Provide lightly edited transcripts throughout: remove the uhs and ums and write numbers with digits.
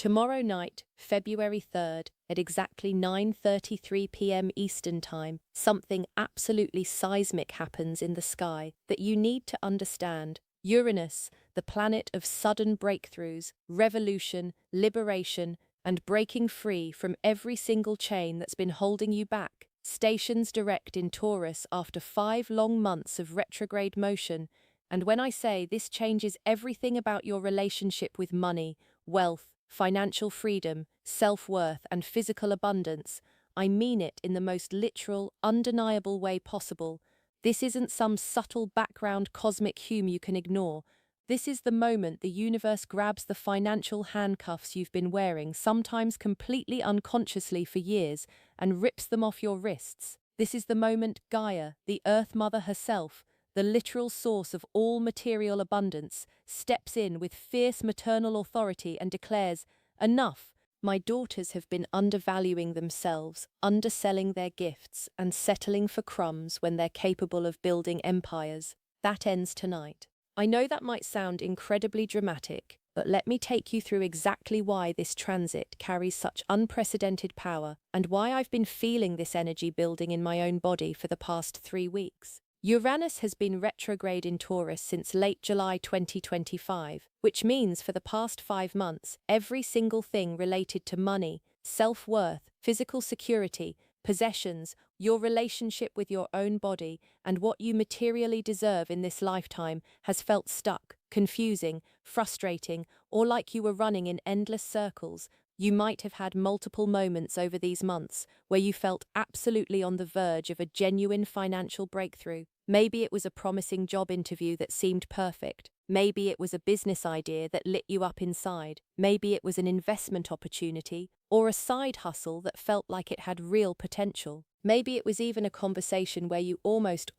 Tomorrow night, February 3rd, at exactly 9:33 p.m. Eastern Time, something absolutely seismic happens in the sky that you need to understand. Uranus, the planet of sudden breakthroughs, revolution, liberation, and breaking free from every single chain that's been holding you back, stations direct in Taurus after 5 long months of retrograde motion. And when I say this changes everything about your relationship with money, wealth, financial freedom, self-worth, and physical abundance, I mean it in the most literal, undeniable way possible. This isn't some subtle background cosmic hue you can ignore. This is the moment the universe grabs the financial handcuffs you've been wearing, sometimes completely unconsciously for years, and rips them off your wrists. This is the moment Gaia, the Earth Mother herself, the literal source of all material abundance, steps in with fierce maternal authority and declares, "Enough! My daughters have been undervaluing themselves, underselling their gifts, and settling for crumbs when they're capable of building empires. That ends tonight." I know that might sound incredibly dramatic, but let me take you through exactly why this transit carries such unprecedented power and why I've been feeling this energy building in my own body for the past 3 weeks. Uranus has been retrograde in Taurus since late July 2025, which means for the past 5 months, every single thing related to money, self-worth, physical security, possessions, your relationship with your own body, and what you materially deserve in this lifetime has felt stuck, confusing, frustrating, or like you were running in endless circles. You might have had multiple moments over these months where you felt absolutely on the verge of a genuine financial breakthrough. Maybe it was a promising job interview that seemed perfect. Maybe it was a business idea that lit you up inside. Maybe it was an investment opportunity or a side hustle that felt like it had real potential. Maybe it was even a conversation where you almost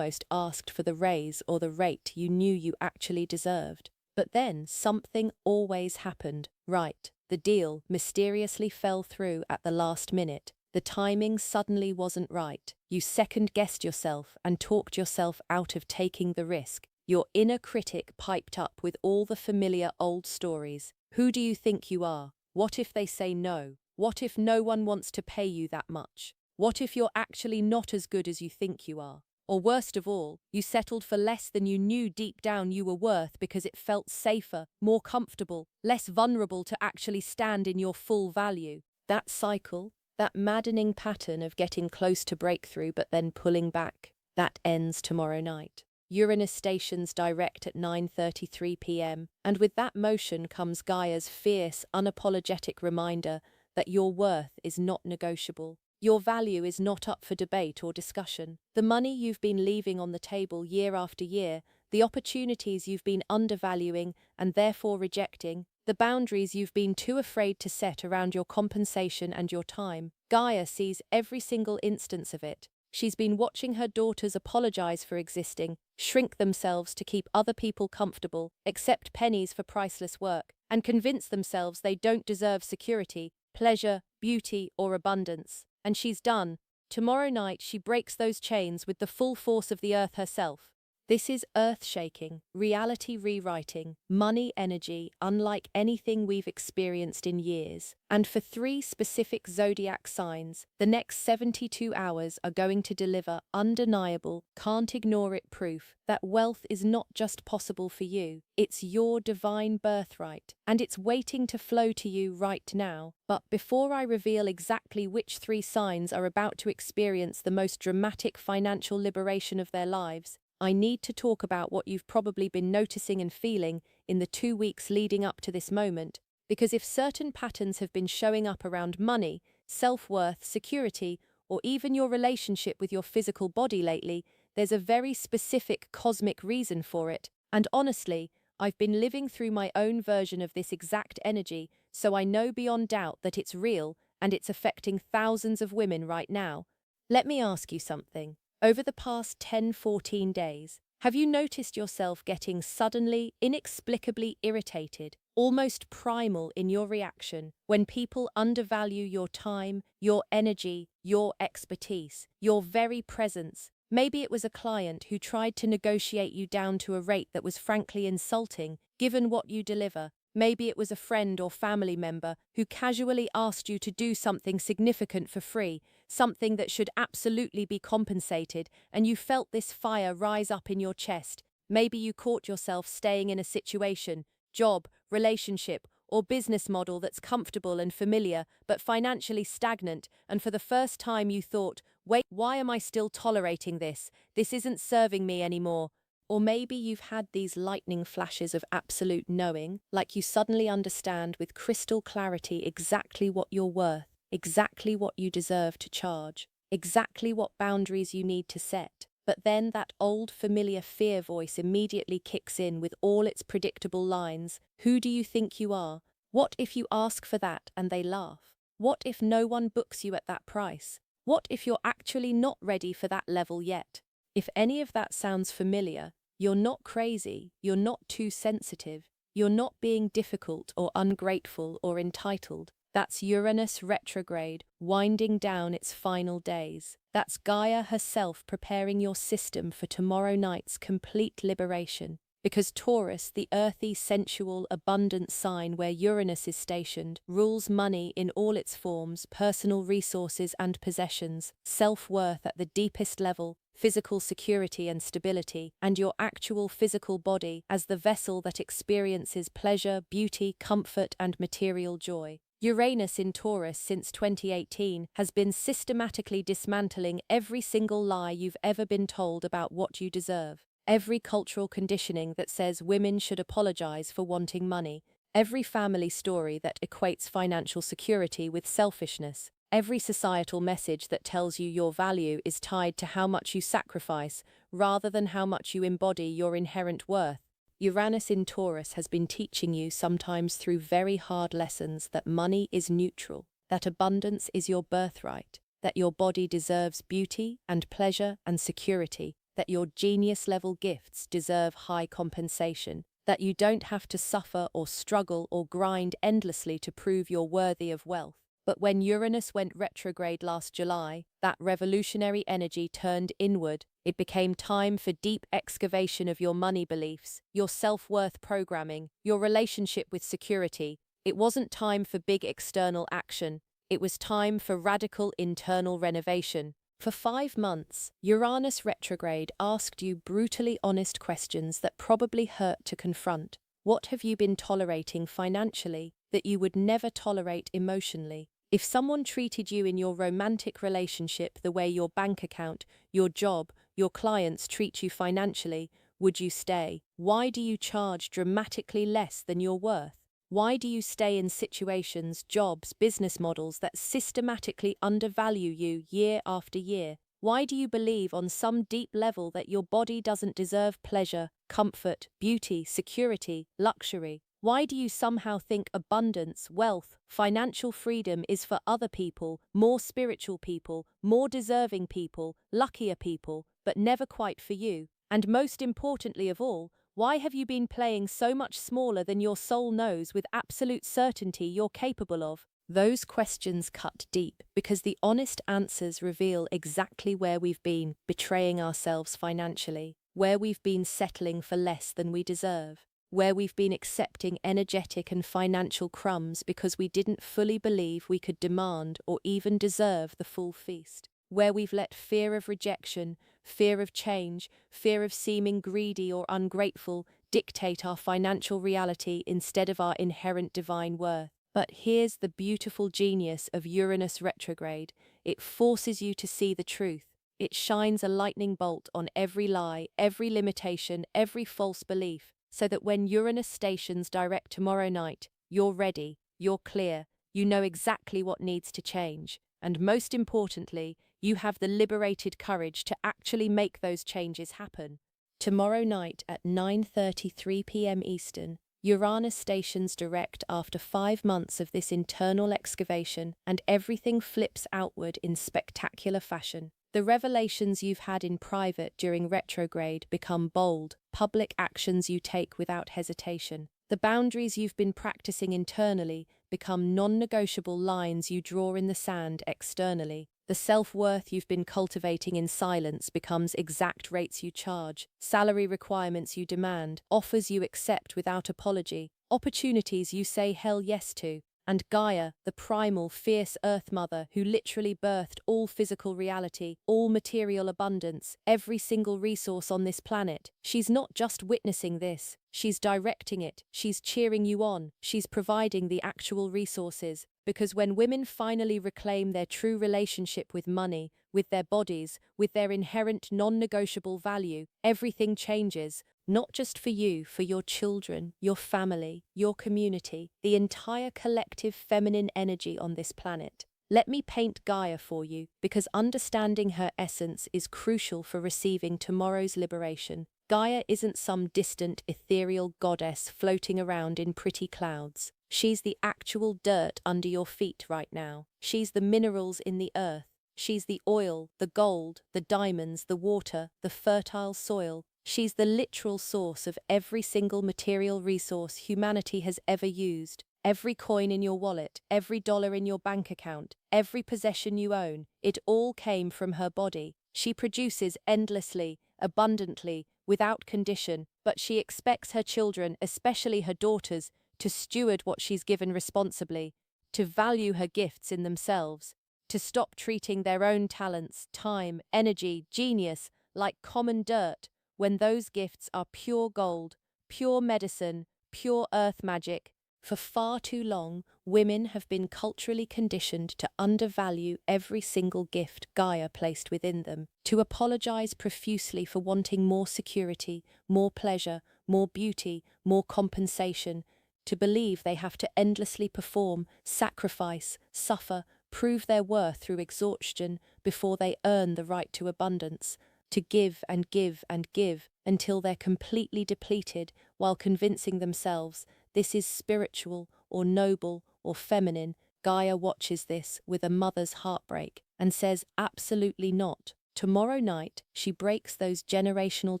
asked for the raise or the rate you knew you actually deserved. But then something always happened, right? The deal mysteriously fell through at the last minute. The timing suddenly wasn't right. You second-guessed yourself and talked yourself out of taking the risk. Your inner critic piped up with all the familiar old stories. Who do you think you are? What if they say no? What if no one wants to pay you that much? What if you're actually not as good as you think you are? Or worst of all, you settled for less than you knew deep down you were worth because it felt safer, more comfortable, less vulnerable to actually stand in your full value. That cycle, that maddening pattern of getting close to breakthrough but then pulling back, that ends tomorrow night. Uranus stations direct at 9:33 p.m., and with that motion comes Gaia's fierce, unapologetic reminder that your worth is not negotiable. Your value is not up for debate or discussion. The money you've been leaving on the table year after year, the opportunities you've been undervaluing and therefore rejecting, the boundaries you've been too afraid to set around your compensation and your time, Gaia sees every single instance of it. She's been watching her daughters apologize for existing, shrink themselves to keep other people comfortable, accept pennies for priceless work, and convince themselves they don't deserve security, pleasure, beauty, or abundance. And she's done. Tomorrow night she breaks those chains with the full force of the earth herself. This is earth-shaking, reality rewriting, money energy unlike anything we've experienced in years. And for 3 specific zodiac signs, the next 72 hours are going to deliver undeniable, can't ignore it proof that wealth is not just possible for you, it's your divine birthright, and it's waiting to flow to you right now. But before I reveal exactly which 3 signs are about to experience the most dramatic financial liberation of their lives, I need to talk about what you've probably been noticing and feeling in the 2 weeks leading up to this moment, because if certain patterns have been showing up around money, self-worth, security, or even your relationship with your physical body lately, there's a very specific cosmic reason for it. And honestly, I've been living through my own version of this exact energy, so I know beyond doubt that it's real and it's affecting thousands of women right now. Let me ask you something. Over the past 10-14 days, have you noticed yourself getting suddenly, inexplicably irritated, almost primal in your reaction when people undervalue your time, your energy, your expertise, your very presence? Maybe it was a client who tried to negotiate you down to a rate that was frankly insulting, given what you deliver. Maybe it was a friend or family member who casually asked you to do something significant for free, something that should absolutely be compensated, and you felt this fire rise up in your chest. Maybe you caught yourself staying in a situation, job, relationship, or business model that's comfortable and familiar, but financially stagnant, and for the first time you thought, wait, why am I still tolerating this? This isn't serving me anymore. Or maybe you've had these lightning flashes of absolute knowing, like you suddenly understand with crystal clarity exactly what you're worth, exactly what you deserve to charge, exactly what boundaries you need to set. But then that old familiar fear voice immediately kicks in with all its predictable lines. Who do you think you are? What if you ask for that and they laugh? What if no one books you at that price? What if you're actually not ready for that level yet? If any of that sounds familiar, you're not crazy, you're not too sensitive, you're not being difficult or ungrateful or entitled. That's Uranus retrograde, winding down its final days. That's Gaia herself preparing your system for tomorrow night's complete liberation. Because Taurus, the earthy, sensual, abundant sign where Uranus is stationed, rules money in all its forms, personal resources and possessions, self-worth at the deepest level, physical security and stability, and your actual physical body as the vessel that experiences pleasure, beauty, comfort, and material joy. Uranus in Taurus since 2018 has been systematically dismantling every single lie you've ever been told about what you deserve. Every cultural conditioning that says women should apologize for wanting money, every family story that equates financial security with selfishness, every societal message that tells you your value is tied to how much you sacrifice rather than how much you embody your inherent worth. Uranus in Taurus has been teaching you, sometimes through very hard lessons, that money is neutral, that abundance is your birthright, that your body deserves beauty and pleasure and security, that your genius-level gifts deserve high compensation, that you don't have to suffer or struggle or grind endlessly to prove you're worthy of wealth. But when Uranus went retrograde last July, that revolutionary energy turned inward. It became time for deep excavation of your money beliefs, your self-worth programming, your relationship with security. It wasn't time for big external action. It was time for radical internal renovation. For 5 months, Uranus retrograde asked you brutally honest questions that probably hurt to confront. What have you been tolerating financially that you would never tolerate emotionally? If someone treated you in your romantic relationship the way your bank account, your job, your clients treat you financially, would you stay? Why do you charge dramatically less than you're worth? Why do you stay in situations, jobs, business models that systematically undervalue you year after year? Why do you believe on some deep level that your body doesn't deserve pleasure, comfort, beauty, security, luxury? Why do you somehow think abundance, wealth, financial freedom is for other people, more spiritual people, more deserving people, luckier people, but never quite for you? And most importantly of all, why have you been playing so much smaller than your soul knows with absolute certainty you're capable of? Those questions cut deep because the honest answers reveal exactly where we've been betraying ourselves financially, where we've been settling for less than we deserve, where we've been accepting energetic and financial crumbs because we didn't fully believe we could demand or even deserve the full feast, where we've let fear of rejection, fear of change, fear of seeming greedy or ungrateful dictate our financial reality instead of our inherent divine worth. But here's the beautiful genius of Uranus retrograde. It forces you to see the truth. It shines a lightning bolt on every lie, every limitation, every false belief, so that when Uranus stations direct tomorrow night, you're ready, you're clear, you know exactly what needs to change, and most importantly, you have the liberated courage to actually make those changes happen. Tomorrow night at 9:33 p.m. Eastern, Uranus stations direct after 5 months of this internal excavation, and everything flips outward in spectacular fashion. The revelations you've had in private during retrograde become bold, public actions you take without hesitation. The boundaries you've been practicing internally become non-negotiable lines you draw in the sand externally. The self-worth you've been cultivating in silence becomes exact rates you charge, salary requirements you demand, offers you accept without apology. opportunities you say hell yes to, and Gaia, the primal, fierce Earth Mother who literally birthed all physical reality, all material abundance, every single resource on this planet. She's not just witnessing this, she's directing it, she's cheering you on, she's providing the actual resources. Because when women finally reclaim their true relationship with money, with their bodies, with their inherent non-negotiable value, everything changes. Not just for you, for your children, your family, your community, the entire collective feminine energy on this planet. Let me paint Gaia for you, because understanding her essence is crucial for receiving tomorrow's liberation. Gaia isn't some distant, ethereal goddess floating around in pretty clouds. She's the actual dirt under your feet right now. She's the minerals in the earth. She's the oil, the gold, the diamonds, the water, the fertile soil. She's the literal source of every single material resource humanity has ever used. Every coin in your wallet, every dollar in your bank account, every possession you own, it all came from her body. She produces endlessly, abundantly, without condition, but she expects her children, especially her daughters, to steward what she's given responsibly, to value her gifts in themselves, to stop treating their own talents, time, energy, genius like common dirt, when those gifts are pure gold, pure medicine, pure earth magic. For far too long, women have been culturally conditioned to undervalue every single gift Gaia placed within them, to apologize profusely for wanting more security, more pleasure, more beauty, more compensation, to believe they have to endlessly perform, sacrifice, suffer, prove their worth through exhaustion before they earn the right to abundance, to give and give and give until they're completely depleted while convincing themselves this is spiritual or noble or feminine. Gaia watches this with a mother's heartbreak and says absolutely not. Tomorrow night, she breaks those generational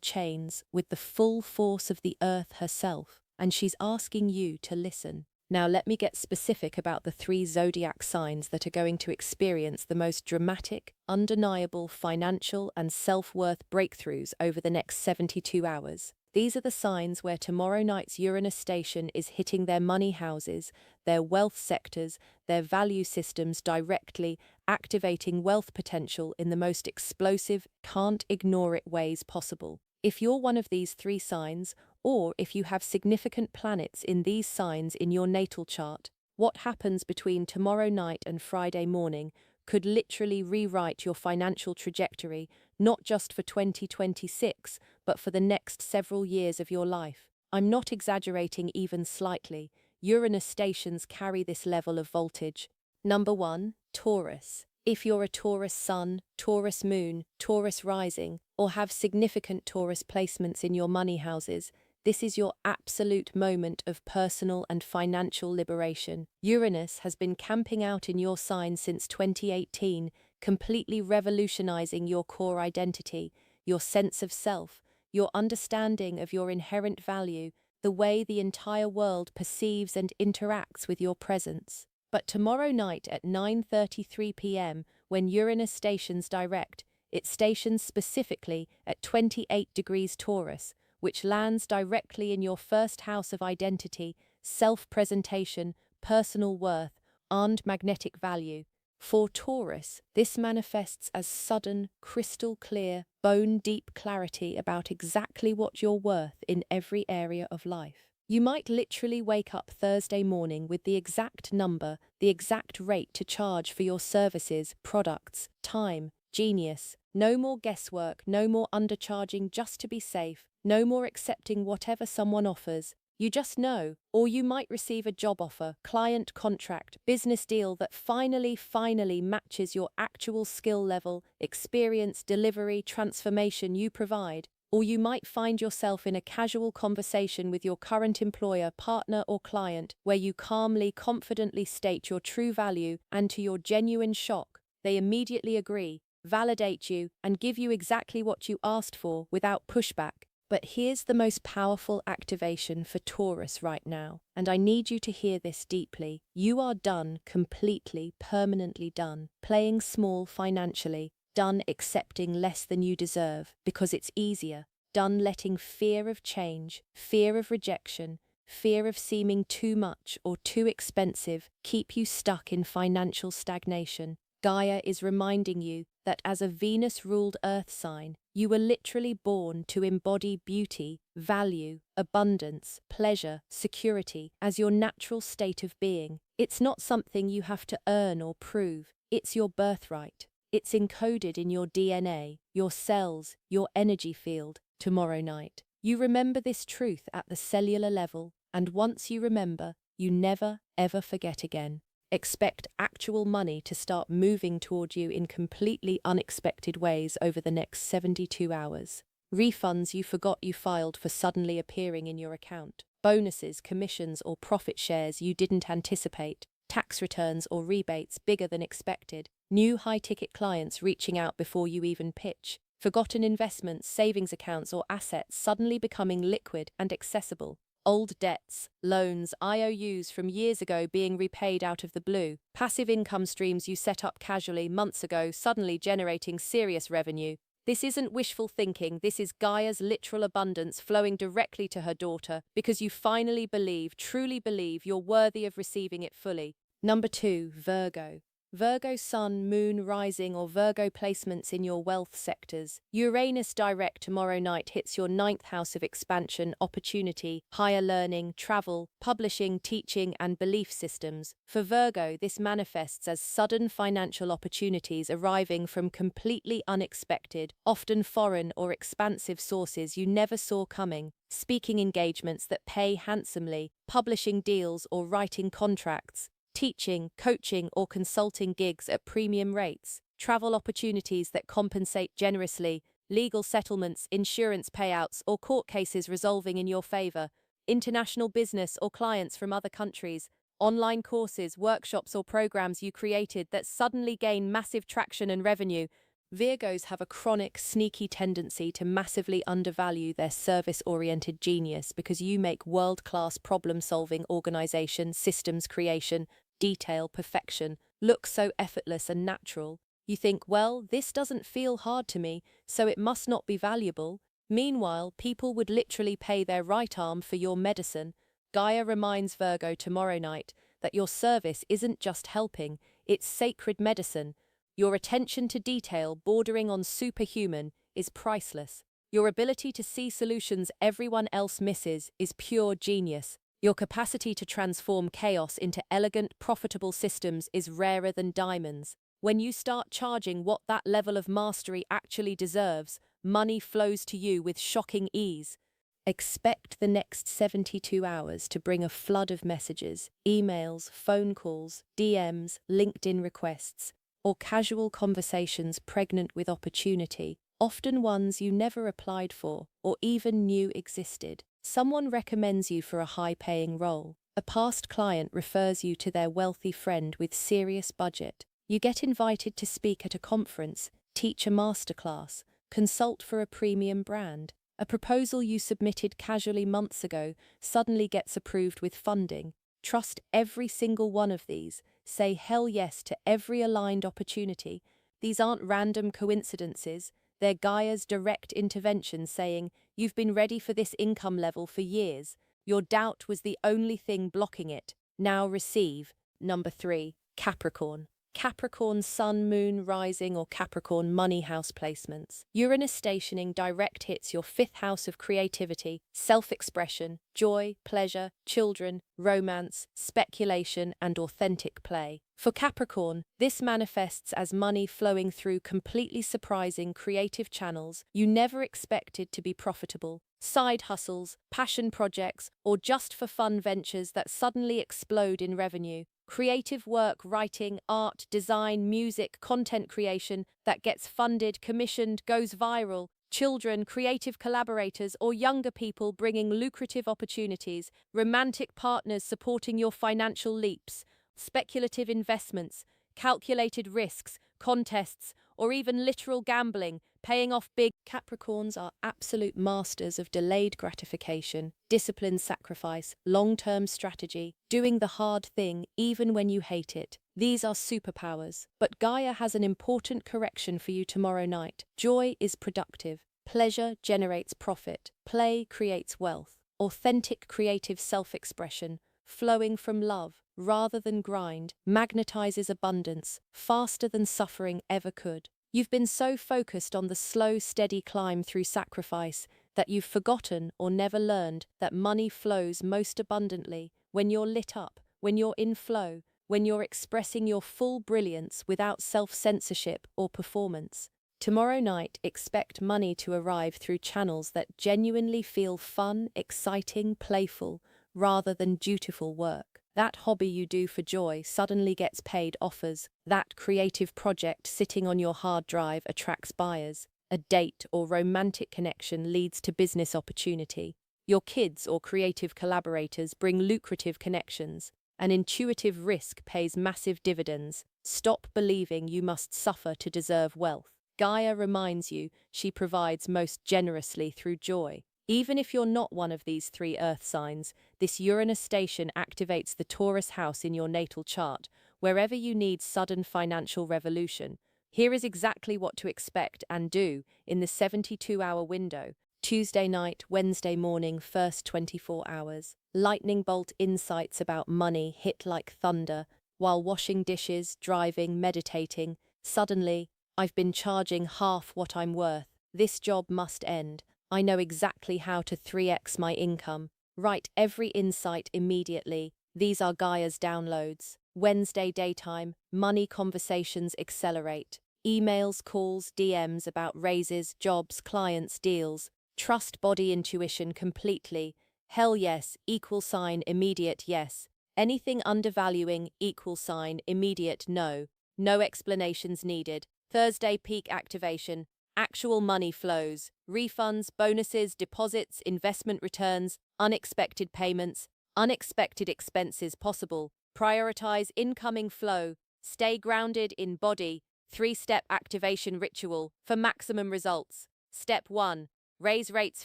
chains with the full force of the earth herself, and she's asking you to listen. Now let me get specific about the 3 zodiac signs that are going to experience the most dramatic, undeniable financial and self-worth breakthroughs over the next 72 hours. These are the signs where tomorrow night's Uranus station is hitting their money houses, their wealth sectors, their value systems directly, activating wealth potential in the most explosive, can't ignore it ways possible. If you're one of these 3 signs, or if you have significant planets in these signs in your natal chart, what happens between tomorrow night and Friday morning could literally rewrite your financial trajectory, not just for 2026, but for the next several years of your life. I'm not exaggerating even slightly. Uranus stations carry this level of voltage. Number 1, Taurus. If you're a Taurus sun, Taurus moon, Taurus rising, or have significant Taurus placements in your money houses, this is your absolute moment of personal and financial liberation. Uranus has been camping out in your sign since 2018, completely revolutionizing your core identity, your sense of self, your understanding of your inherent value, the way the entire world perceives and interacts with your presence. But tomorrow night at 9:33 p.m., when Uranus stations direct, it stations specifically at 28 degrees Taurus, which lands directly in your first house of identity, self-presentation, personal worth, and magnetic value. For Taurus, this manifests as sudden, crystal-clear, bone-deep clarity about exactly what you're worth in every area of life. You might literally wake up Thursday morning with the exact number, the exact rate to charge for your services, products, time, genius. No more guesswork, no more undercharging just to be safe, no more accepting whatever someone offers. You just know. Or you might receive a job offer, client contract, business deal that finally matches your actual skill level, experience, delivery, transformation you provide. Or you might find yourself in a casual conversation with your current employer, partner, or client, where you calmly, confidently state your true value, and to your genuine shock, they immediately agree, validate you, and give you exactly what you asked for without pushback. But here's the most powerful activation for Taurus right now, and I need you to hear this deeply. You are done, completely, permanently done, playing small financially, done accepting less than you deserve because it's easier, done letting fear of change, fear of rejection, fear of seeming too much or too expensive keep you stuck in financial stagnation. Gaia is reminding you that as a Venus-ruled Earth sign, you were literally born to embody beauty, value, abundance, pleasure, security as your natural state of being. It's not something you have to earn or prove. It's your birthright. It's encoded in your DNA, your cells, your energy field. Tomorrow night, you remember this truth at the cellular level, and once you remember, you never, ever forget again. Expect actual money to start moving toward you in completely unexpected ways over the next 72 hours. Refunds you forgot you filed for suddenly appearing in your account. Bonuses, commissions, or profit shares you didn't anticipate. Tax returns or rebates bigger than expected. New high-ticket clients reaching out before you even pitch. Forgotten investments, savings accounts, or assets suddenly becoming liquid and accessible. Old debts, loans, IOUs from years ago being repaid out of the blue. Passive income streams you set up casually months ago suddenly generating serious revenue. This isn't wishful thinking, this is Gaia's literal abundance flowing directly to her daughter because you finally believe, truly believe you're worthy of receiving it fully. Number 2, Virgo. Virgo Sun, Moon, Rising, or Virgo placements in your wealth sectors. Uranus direct tomorrow night hits your 9th house of expansion, opportunity, higher learning, travel, publishing, teaching, and belief systems. For Virgo, this manifests as sudden financial opportunities arriving from completely unexpected, often foreign or expansive sources you never saw coming. Speaking engagements that pay handsomely, publishing deals or writing contracts. Teaching, coaching, or consulting gigs at premium rates, travel opportunities that compensate generously, legal settlements, insurance payouts, or court cases resolving in your favor, international business or clients from other countries, online courses, workshops, or programs you created that suddenly gain massive traction and revenue. Virgos have a chronic, sneaky tendency to massively undervalue their service-oriented genius because you make world-class problem-solving, organization, systems creation, detail, perfection look so effortless and natural. You think, well, this doesn't feel hard to me, so it must not be valuable. Meanwhile, people would literally pay their right arm for your medicine. Gaia reminds Virgo tomorrow night that your service isn't just helping, it's sacred medicine. Your attention to detail, bordering on superhuman, is priceless. Your ability to see solutions everyone else misses is pure genius. Your capacity to transform chaos into elegant, profitable systems is rarer than diamonds. When you start charging what that level of mastery actually deserves, money flows to you with shocking ease. Expect the next 72 hours to bring a flood of messages, emails, phone calls, DMs, LinkedIn requests, or casual conversations pregnant with opportunity, often ones you never applied for or even knew existed. Someone recommends you for a high-paying role. A past client refers you to their wealthy friend with serious budget. You get invited to speak at a conference, teach a masterclass, consult for a premium brand. A proposal you submitted casually months ago suddenly gets approved with funding. Trust every single one of these. Say hell yes to every aligned opportunity. These aren't random coincidences. They're Gaia's direct intervention saying, you've been ready for this income level for years. Your doubt was the only thing blocking it. Now receive. Number 3, Capricorn. Capricorn Sun, Moon, Rising, or Capricorn Money House placements. Uranus stationing direct hits your 5th house of creativity, self-expression, joy, pleasure, children, romance, speculation, and authentic play. For Capricorn, this manifests as money flowing through completely surprising creative channels you never expected to be profitable. Side hustles, passion projects, or just for fun ventures that suddenly explode in revenue. Creative work, writing, art, design, music, content creation that gets funded, commissioned, goes viral. Children, creative collaborators, or younger people bringing lucrative opportunities. Romantic partners supporting your financial leaps. Speculative investments, calculated risks, contests, or even literal gambling, paying off big. Capricorns are absolute masters of delayed gratification, disciplined sacrifice, long-term strategy, doing the hard thing even when you hate it. These are superpowers. But Gaia has an important correction for you tomorrow night. Joy is productive. Pleasure generates profit. Play creates wealth. authentic creative self-expression, flowing from love rather than grind, magnetizes abundance faster than suffering ever could. You've been so focused on the slow, steady climb through sacrifice that you've forgotten or never learned that money flows most abundantly when you're lit up, when you're in flow, when you're expressing your full brilliance without self-censorship or performance. Tomorrow night, expect money to arrive through channels that genuinely feel fun, exciting, playful, rather than dutiful work. That hobby you do for joy suddenly gets paid offers. That creative project sitting on your hard drive attracts buyers. A date or romantic connection leads to business opportunity. Your kids or creative collaborators bring lucrative connections. An intuitive risk pays massive dividends. Stop believing you must suffer to deserve wealth. Gaia reminds you she provides most generously through joy. Even if you're not one of these three earth signs, this Uranus station activates the Taurus house in your natal chart, wherever you need sudden financial revolution. Here is exactly what to expect and do in the 72-hour window. Tuesday night, Wednesday morning, first 24 hours. Lightning bolt insights about money hit like thunder. While washing dishes, driving, meditating, suddenly, I've been charging half what I'm worth. This job must end. I know exactly how to 3x my income. Write every insight immediately. These are Gaia's downloads. Wednesday daytime, money conversations accelerate. Emails, calls, DMs about raises, jobs, clients, deals. Trust body intuition completely. Hell yes, equal sign, immediate yes. Anything undervaluing, equal sign, immediate no. No explanations needed. Thursday peak activation. Actual money flows, refunds, bonuses, deposits, investment returns, unexpected payments, unexpected expenses possible. Prioritize incoming flow. Stay grounded in body. 3-step activation ritual for maximum results. Step 1. Raise rates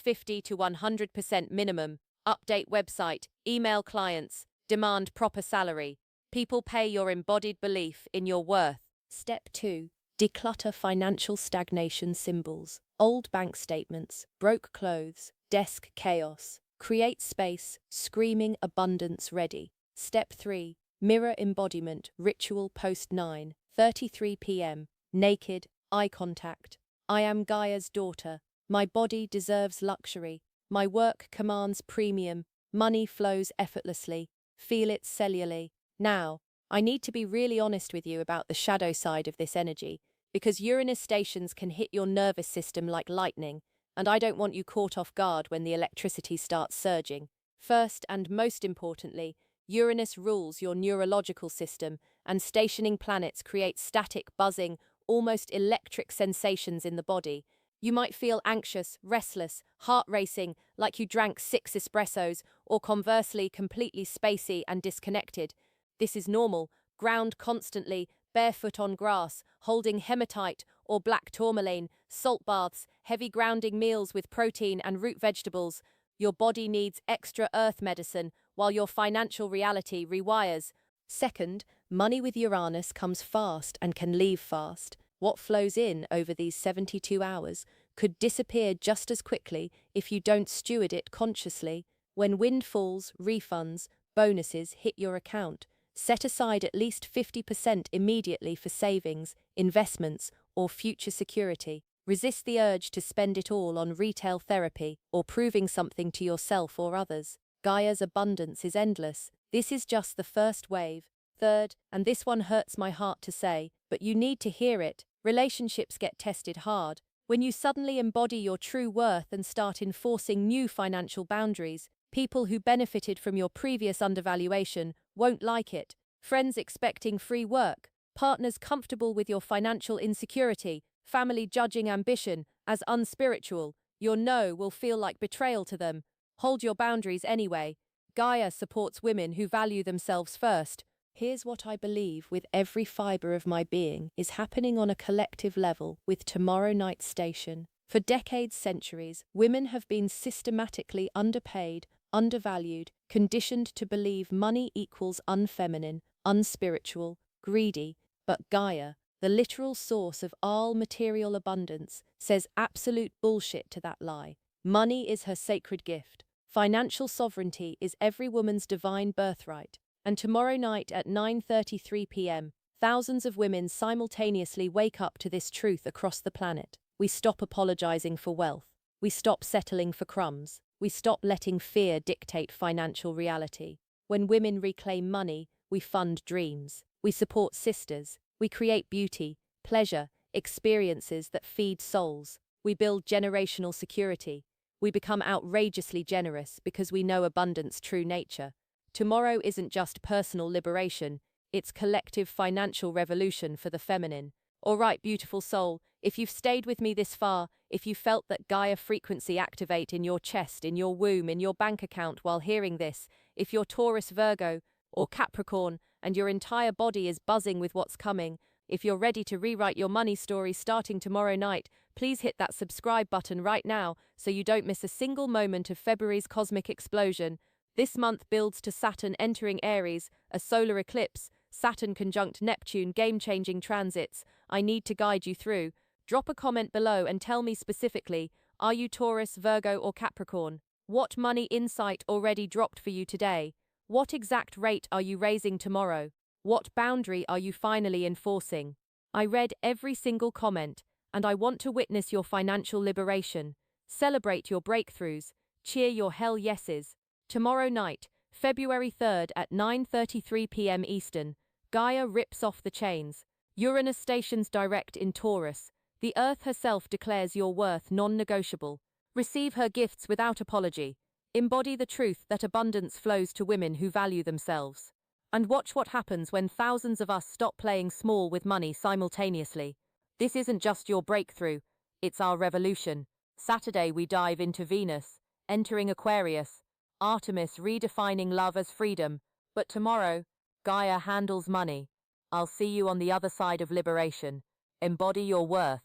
50 to 100% minimum. Update website. Email clients. Demand proper salary. People pay your embodied belief in your worth. Step 2. Declutter financial stagnation symbols, old bank statements, broke clothes, desk chaos. Create space, screaming abundance ready. Step 3. Mirror embodiment, ritual post 9:33 p.m. Naked, eye contact. I am Gaia's daughter. My body deserves luxury. My work commands premium. Money flows effortlessly. Feel it cellularly. Now, I need to be really honest with you about the shadow side of this energy, because Uranus stations can hit your nervous system like lightning, and I don't want you caught off guard when the electricity starts surging. First and most importantly, Uranus rules your neurological system, and stationing planets create static, buzzing, almost electric sensations in the body. You might feel anxious, restless, heart racing, like you drank 6 espressos, or conversely, completely spacey and disconnected. This is normal. Ground constantly, barefoot on grass, holding hematite or black tourmaline, salt baths, heavy grounding meals with protein and root vegetables. Your body needs extra earth medicine, while your financial reality rewires. Second, money with Uranus comes fast and can leave fast. What flows in over these 72 hours could disappear just as quickly if you don't steward it consciously. When windfalls, refunds, bonuses hit your account, set aside at least 50% immediately for savings, investments, or future security. Resist the urge to spend it all on retail therapy or proving something to yourself or others. Gaia's abundance is endless. This is just the first wave. Third, and this one hurts my heart to say, but you need to hear it, relationships get tested hard. When you suddenly embody your true worth and start enforcing new financial boundaries, people who benefited from your previous undervaluation won't like it. Friends expecting free work, partners comfortable with your financial insecurity, family judging ambition as unspiritual. Your no will feel like betrayal to them. Hold your boundaries anyway. Gaia supports women who value themselves first. Here's what I believe with every fiber of my being is happening on a collective level with tomorrow night's station. For decades, centuries, women have been systematically underpaid, undervalued, conditioned to believe money equals unfeminine, unspiritual, greedy. But Gaia, the literal source of all material abundance, says absolute bullshit to that lie. Money is her sacred gift. Financial sovereignty is every woman's divine birthright. And tomorrow night at 9:33 p.m., thousands of women simultaneously wake up to this truth across the planet. We stop apologizing for wealth. We stop settling for crumbs. We stop letting fear dictate financial reality. When women reclaim money, we fund dreams. We support sisters. We create beauty, pleasure, experiences that feed souls. We build generational security. We become outrageously generous because we know abundance' true nature. Tomorrow isn't just personal liberation, it's collective financial revolution for the feminine. All right, beautiful soul, if you've stayed with me this far, if you felt that Gaia frequency activate in your chest, in your womb, in your bank account while hearing this, if you're Taurus, Virgo, or Capricorn, and your entire body is buzzing with what's coming, if you're ready to rewrite your money story starting tomorrow night, please hit that subscribe button right now so you don't miss a single moment of February's cosmic explosion. This month builds to Saturn entering Aries, a solar eclipse, Saturn conjunct Neptune, game-changing transits. I need to guide you through. Drop a comment below and tell me specifically, are you Taurus, Virgo, or Capricorn? What money insight already dropped for you today? What exact rate are you raising tomorrow? What boundary are you finally enforcing? I read every single comment, and I want to witness your financial liberation. Celebrate your breakthroughs. Cheer your hell yeses. Tomorrow night, February 3rd at 9:33 p.m. Eastern, Gaia rips off the chains. Uranus stations direct in Taurus. The Earth herself declares your worth non-negotiable. Receive her gifts without apology. Embody the truth that abundance flows to women who value themselves. And watch what happens when thousands of us stop playing small with money simultaneously. This isn't just your breakthrough, it's our revolution. Saturday we dive into Venus, entering Aquarius, Artemis redefining love as freedom. But tomorrow, Gaia handles money. I'll see you on the other side of liberation. Embody your worth.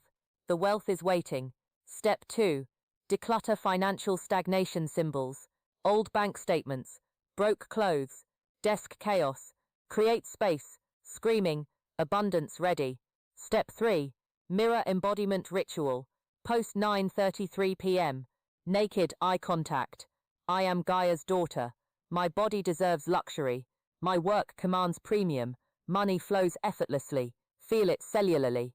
The wealth is waiting. Step 2. Declutter financial stagnation symbols. Old bank statements. Broke clothes. Desk chaos. Create space. Screaming. Abundance ready. Step 3. Mirror embodiment ritual. Post 9:33 p.m. Naked eye contact. I am Gaia's daughter. My body deserves luxury. My work commands premium. Money flows effortlessly. Feel it cellularly.